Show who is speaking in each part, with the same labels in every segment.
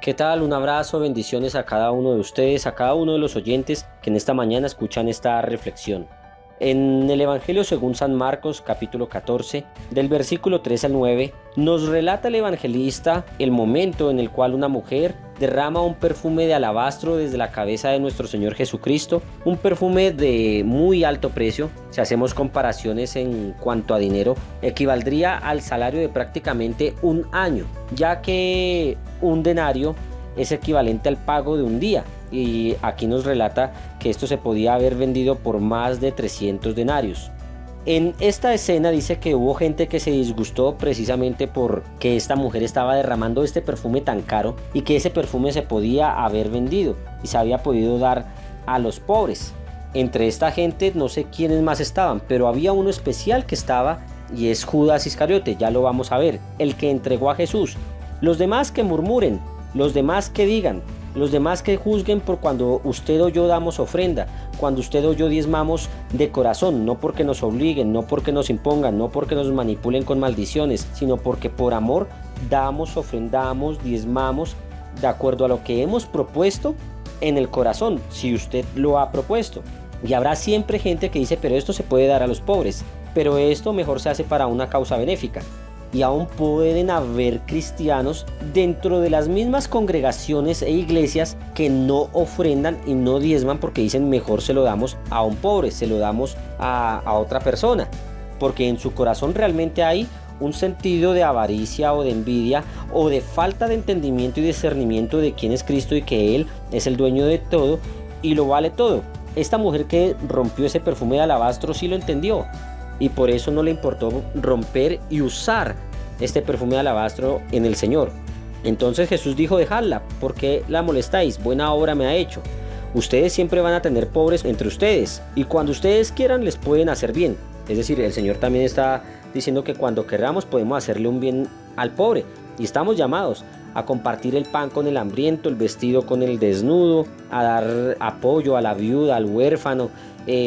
Speaker 1: ¿Qué tal? Un abrazo, bendiciones a cada uno de ustedes, a cada uno de los oyentes que en esta mañana escuchan esta reflexión. En el Evangelio según San Marcos, capítulo 14, del versículo 3 al 9, nos relata el evangelista el momento en el cual una mujer derrama un perfume de alabastro desde la cabeza de nuestro Señor Jesucristo, un perfume de muy alto precio. Si hacemos comparaciones en cuanto a dinero, equivaldría al salario de prácticamente un año, ya que un denario es equivalente al pago de un día. Y aquí nos relata que esto se podía haber vendido por más de 300 denarios. En esta escena dice que hubo gente que se disgustó precisamente porque esta mujer estaba derramando este perfume tan caro y que ese perfume se podía haber vendido y se había podido dar a los pobres. Entre esta gente no sé quiénes más estaban, pero había uno especial que estaba y es Judas Iscariote, ya lo vamos a ver, el que entregó a Jesús. Los demás que murmuren, los demás que digan, los demás que juzguen por cuando usted o yo damos ofrenda, cuando usted o yo diezmamos de corazón, no porque nos obliguen, no porque nos impongan, no porque nos manipulen con maldiciones, sino porque por amor damos, ofrendamos, diezmamos de acuerdo a lo que hemos propuesto en el corazón, si usted lo ha propuesto. Y habrá siempre gente que dice, pero esto se puede dar a los pobres, pero esto mejor se hace para una causa benéfica. Y aún pueden haber cristianos dentro de las mismas congregaciones e iglesias que no ofrendan y no diezman porque dicen mejor se lo damos a un pobre, se lo damos a otra persona. Porque en su corazón realmente hay un sentido de avaricia o de envidia o de falta de entendimiento y discernimiento de quién es Cristo y que Él es el dueño de todo y lo vale todo. Esta mujer que rompió ese perfume de alabastro sí lo entendió. Y por eso no le importó romper y usar este perfume de alabastro en el Señor. Entonces Jesús dijo, dejadla, ¿por qué la molestáis? Buena obra me ha hecho. Ustedes siempre van a tener pobres entre ustedes y cuando ustedes quieran les pueden hacer bien. Es decir, el Señor también está diciendo que cuando queramos podemos hacerle un bien al pobre y estamos llamados a compartir el pan con el hambriento, el vestido con el desnudo, a dar apoyo a la viuda, al huérfano,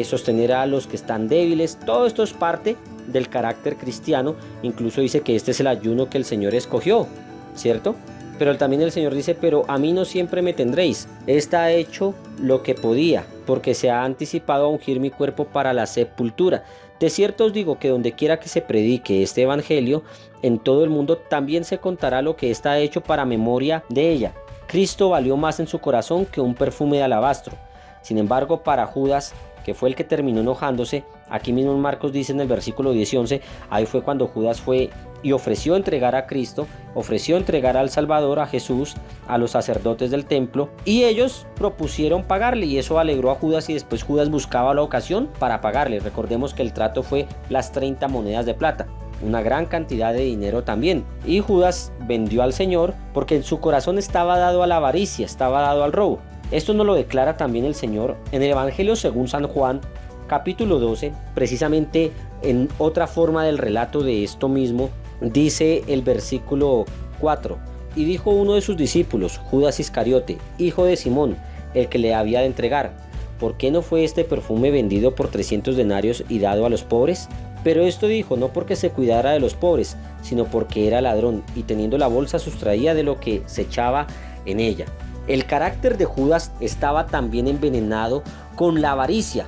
Speaker 1: sostener a los que están débiles. Todo esto es parte del carácter cristiano. Incluso dice que este es el ayuno que el Señor escogió, ¿cierto? Pero también el Señor dice, pero a mí no siempre me tendréis. Esta ha hecho lo que podía, porque se ha anticipado a ungir mi cuerpo para la sepultura. De cierto os digo que donde quiera que se predique este evangelio, en todo el mundo también se contará lo que está hecho para memoria de ella. Cristo valió más en su corazón que un perfume de alabastro. Sin embargo, para Judas, que fue el que terminó enojándose, aquí mismo en Marcos dice en el versículo 10 y 11, ahí fue cuando Judas fue y ofreció entregar a Cristo, ofreció entregar al Salvador, a Jesús, a los sacerdotes del templo, y ellos propusieron pagarle, y eso alegró a Judas, y después Judas buscaba la ocasión para pagarle. Recordemos que el trato fue las 30 monedas de plata, una gran cantidad de dinero también, y Judas vendió al Señor porque en su corazón estaba dado a la avaricia, estaba dado al robo. Esto nos lo declara también el Señor en el Evangelio según San Juan, capítulo 12, precisamente en otra forma del relato de esto mismo. Dice el versículo 4, y dijo uno de sus discípulos, Judas Iscariote, hijo de Simón, el que le había de entregar, ¿por qué no fue este perfume vendido por 300 denarios y dado a los pobres? Pero esto dijo no porque se cuidara de los pobres, sino porque era ladrón, y teniendo la bolsa sustraía de lo que se echaba en ella. El carácter de Judas estaba también envenenado con la avaricia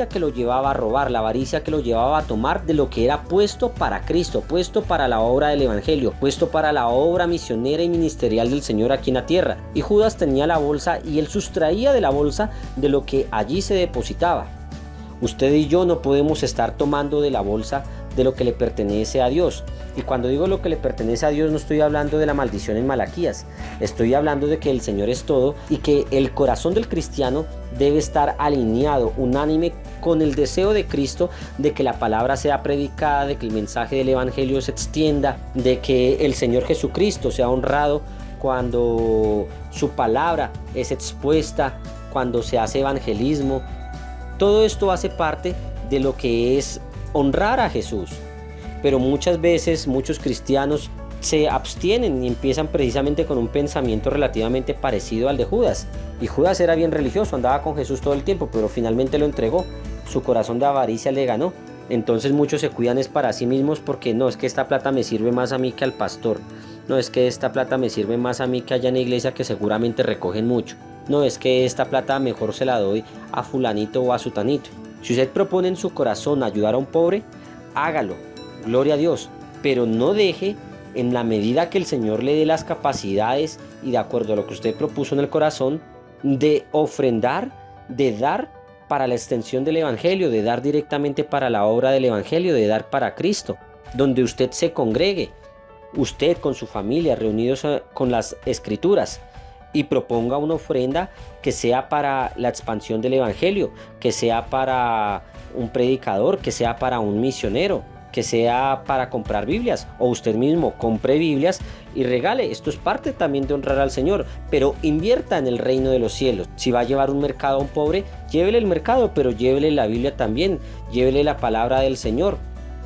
Speaker 1: que lo llevaba a robar, la avaricia que lo llevaba a tomar de lo que era puesto para Cristo, puesto para la obra del Evangelio, puesto para la obra misionera y ministerial del Señor aquí en la tierra. Y Judas tenía la bolsa y él sustraía de la bolsa de lo que allí se depositaba. Usted y yo no podemos estar tomando de la bolsa de lo que le pertenece a Dios. Y cuando digo lo que le pertenece a Dios, no estoy hablando de la maldición en Malaquías, estoy hablando de que el Señor es todo y que el corazón del cristiano debe estar alineado, unánime con el deseo de Cristo, de que la palabra sea predicada, de que el mensaje del Evangelio se extienda, de que el Señor Jesucristo sea honrado cuando su palabra es expuesta, cuando se hace evangelismo. Todo esto hace parte de lo que es honrar a Jesús. Pero muchas veces muchos cristianos se abstienen y empiezan precisamente con un pensamiento relativamente parecido al de Judas. Y Judas era bien religioso, andaba con Jesús todo el tiempo, pero finalmente lo entregó. Su corazón de avaricia le ganó. Entonces muchos se cuidan es para sí mismos porque no, es que esta plata me sirve más a mí que al pastor. No, es que esta plata me sirve más a mí que allá en la iglesia, que seguramente recogen mucho. No, es que esta plata mejor se la doy a fulanito o a sutanito. Si usted propone en su corazón ayudar a un pobre, hágalo, gloria a Dios, pero no deje, en la medida que el Señor le dé las capacidades y de acuerdo a lo que usted propuso en el corazón, de ofrendar, de dar para la extensión del Evangelio, de dar directamente para la obra del Evangelio, de dar para Cristo, donde usted se congregue, usted con su familia, reunidos con las Escrituras, y proponga una ofrenda que sea para la expansión del Evangelio, que sea para un predicador, que sea para un misionero, que sea para comprar Biblias, o usted mismo compre Biblias y regale. Esto es parte también de honrar al Señor, pero invierta en el reino de los cielos. Si va a llevar un mercado a un pobre, llévele el mercado, pero llévele la Biblia también, llévele la palabra del Señor.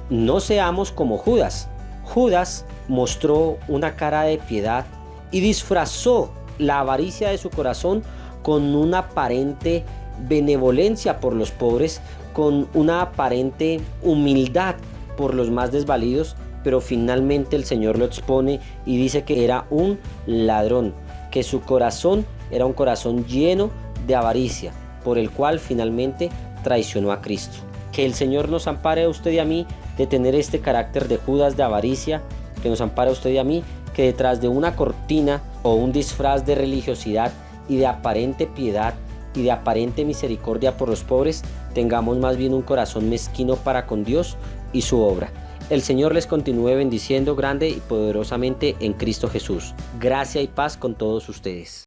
Speaker 1: No seamos como Judas. Judas mostró una cara de piedad y disfrazó la avaricia de su corazón con una aparente benevolencia por los pobres, con una aparente humildad por los más desvalidos, pero finalmente el Señor lo expone y dice que era un ladrón, que su corazón era un corazón lleno de avaricia, por el cual finalmente traicionó a Cristo. Que el Señor nos ampare a usted y a mí de tener este carácter de Judas, de avaricia, que nos ampare a usted y a mí, que detrás de una cortina o un disfraz de religiosidad y de aparente piedad y de aparente misericordia por los pobres, tengamos más bien un corazón mezquino para con Dios y su obra. El Señor les continúe bendiciendo grande y poderosamente en Cristo Jesús. Gracia y paz con todos ustedes.